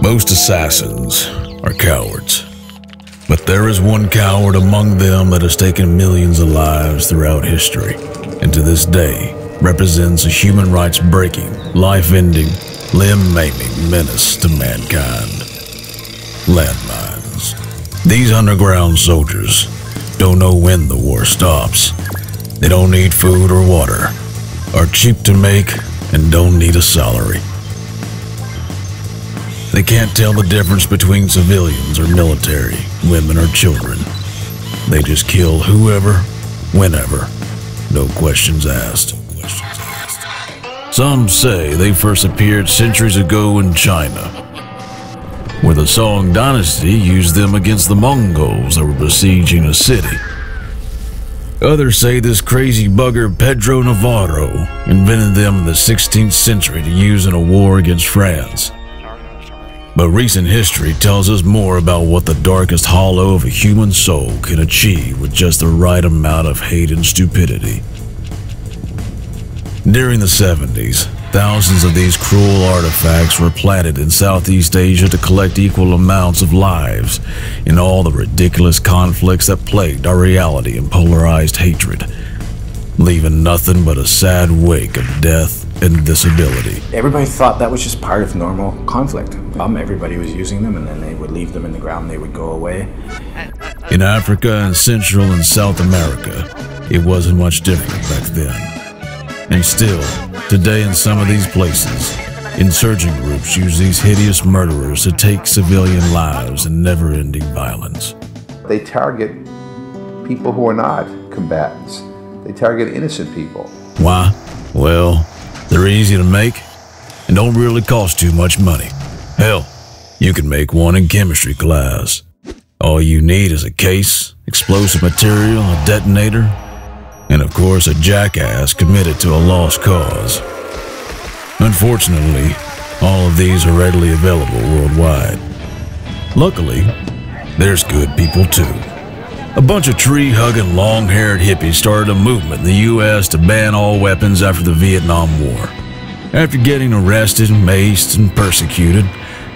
Most assassins are cowards. But there is one coward among them that has taken millions of lives throughout history, and to this day represents a human rights breaking, life-ending, limb-maiming menace to mankind. Landmines. These underground soldiers don't know when the war stops. They don't need food or water, are cheap to make, and don't need a salary. They can't tell the difference between civilians or military, women or children. They just kill whoever, whenever, no questions asked. Some say they first appeared centuries ago in China, where the Song dynasty used them against the Mongols that were besieging a city. Others say this crazy bugger Pedro Navarro invented them in the 16th century to use in a war against France. But recent history tells us more about what the darkest hollow of a human soul can achieve with just the right amount of hate and stupidity. During the 70s, thousands of these cruel artifacts were planted in Southeast Asia to collect equal amounts of lives in all the ridiculous conflicts that plagued our reality and polarized hatred, leaving nothing but a sad wake of death and disability. Everybody thought that was just part of normal conflict. Everybody was using them, and then they would leave them in the ground, they would go away. In Africa and Central and South America, it wasn't much different back then. And still, today in some of these places, insurgent groups use these hideous murderers to take civilian lives in never-ending violence. They target people who are not combatants. They target innocent people. Why? Well, they're easy to make and don't really cost too much money. Hell, you can make one in chemistry class. All you need is a case, explosive material, a detonator, and of course a jackass committed to a lost cause. Unfortunately, all of these are readily available worldwide. Luckily, there's good people too. A bunch of tree-hugging, long-haired hippies started a movement in the U.S. to ban all weapons after the Vietnam War. After getting arrested, maced, and persecuted,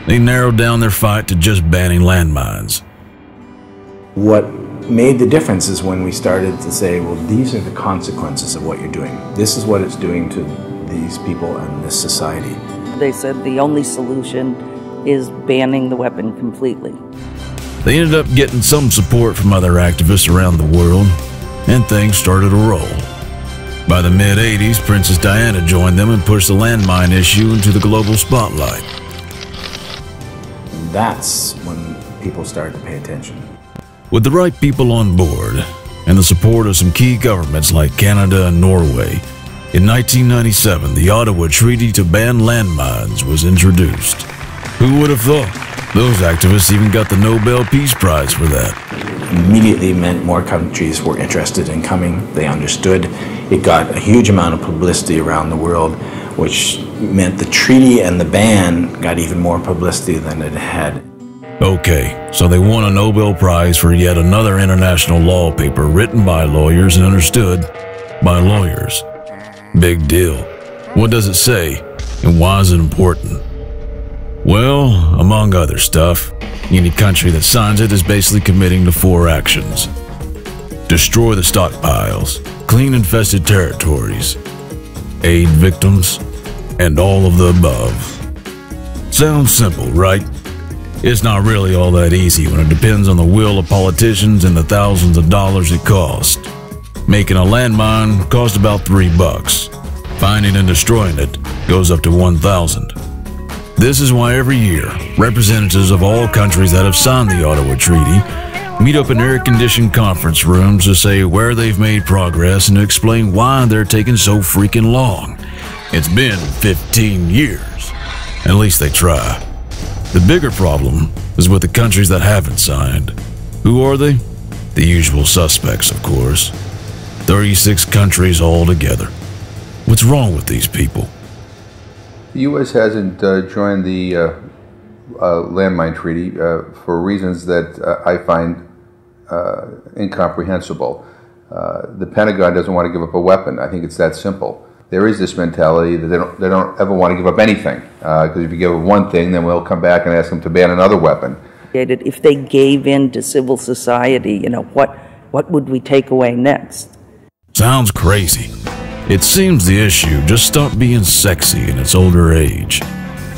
they narrowed down their fight to just banning landmines. What made the difference is when we started to say, well, these are the consequences of what you're doing. This is what it's doing to these people and this society. They said the only solution is banning the weapon completely. They ended up getting some support from other activists around the world, and things started to roll. By the mid-'80s, Princess Diana joined them and pushed the landmine issue into the global spotlight. That's when people started to pay attention. With the right people on board, and the support of some key governments like Canada and Norway, in 1997, the Ottawa Treaty to ban landmines was introduced. Who would have thought? Those activists even got the Nobel Peace Prize for that. Immediately meant more countries were interested in coming. They understood. It got a huge amount of publicity around the world, which meant the treaty and the ban got even more publicity than it had. Okay, so they won a Nobel Prize for yet another international law paper written by lawyers and understood by lawyers. Big deal. What does it say, and why is it important? Well, among other stuff, any country that signs it is basically committing to 4 actions. Destroy the stockpiles, clean infested territories, aid victims, and all of the above. Sounds simple, right? It's not really all that easy when it depends on the will of politicians and the thousands of dollars it costs. Making a landmine costs about $3. Finding and destroying it goes up to $1,000. This is why every year, representatives of all countries that have signed the Ottawa Treaty meet up in air-conditioned conference rooms to say where they've made progress and to explain why they're taking so freaking long. It's been 15 years. At least they try. The bigger problem is with the countries that haven't signed. Who are they? The usual suspects, of course. 36 countries altogether. What's wrong with these people? The U.S. hasn't joined the landmine treaty for reasons that I find incomprehensible. The Pentagon doesn't want to give up a weapon. I think it's that simple. there is this mentality that they don't ever want to give up anything, because if you give up one thing, then we'll come back and ask them to ban another weapon. If they gave in to civil society, what would we take away next? Sounds crazy. It seems the issue just stopped being sexy in its older age.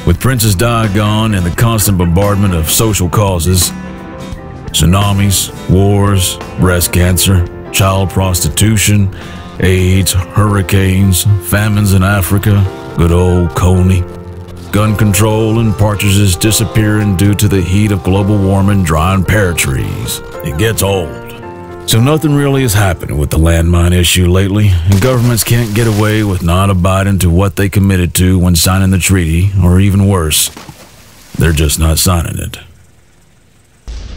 With Princess Di gone and the constant bombardment of social causes, tsunamis, wars, breast cancer, child prostitution, AIDS, hurricanes, famines in Africa, good old Coney, gun control and partridges disappearing due to the heat of global warming drying pear trees. It gets old. So nothing really is happening with the landmine issue lately, and governments can't get away with not abiding to what they committed to when signing the treaty, or even worse, they're just not signing it.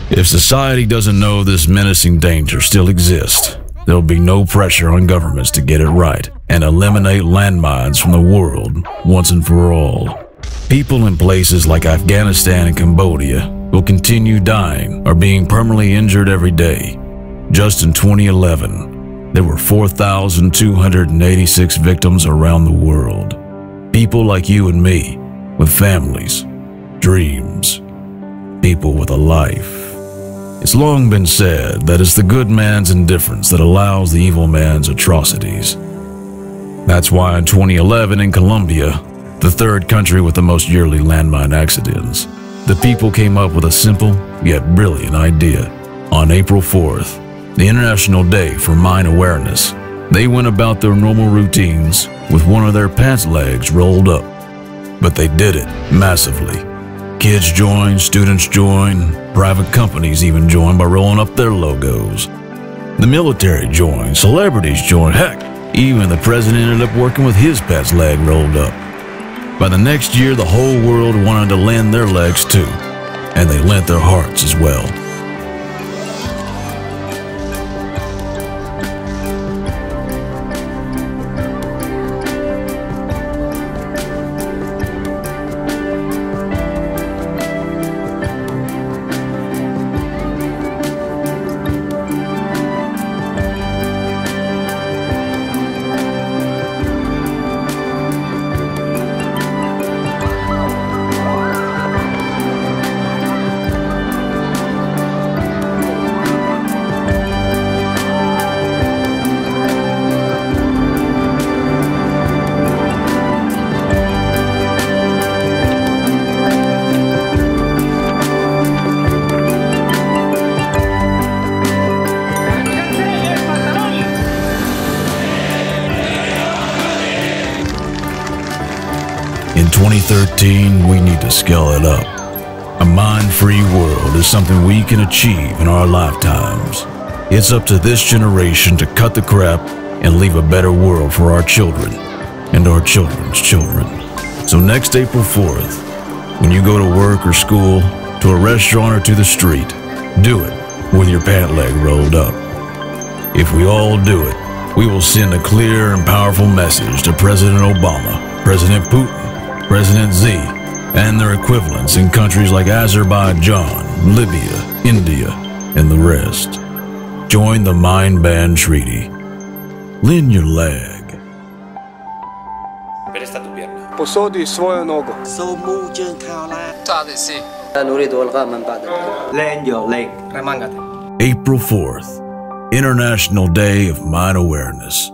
If society doesn't know this menacing danger still exists, there'll be no pressure on governments to get it right and eliminate landmines from the world once and for all. People in places like Afghanistan and Cambodia will continue dying or being permanently injured every day. Just in 2011, there were 4,286 victims around the world. People like you and me, with families, dreams, people with a life. It's long been said that it's the good man's indifference that allows the evil man's atrocities. That's why in 2011 in Colombia, the third country with the most yearly landmine accidents, the people came up with a simple yet brilliant idea. On April 4th, the International Day for Mine Awareness, they went about their normal routines with one of their pants legs rolled up. But they did it massively. Kids joined, students joined, private companies even joined by rolling up their logos. The military joined, celebrities joined, heck, even the president ended up working with his pants leg rolled up. By the next year, the whole world wanted to lend their legs too, and they lent their hearts as well. In 2013, we need to scale it up. A mine-free world is something we can achieve in our lifetimes. It's up to this generation to cut the crap and leave a better world for our children and our children's children. So next April 4th, when you go to work or school, to a restaurant or to the street, do it with your pant leg rolled up. If we all do it, we will send a clear and powerful message to President Obama, President Putin, President Xi, and their equivalents in countries like Azerbaijan, Libya, India, and the rest. Join the Mine Ban Treaty. Lend your leg. Presta tu pierna. Posodi svoju nogu. Lend your leg. Remángate. April 4th, International Day of Mine Awareness.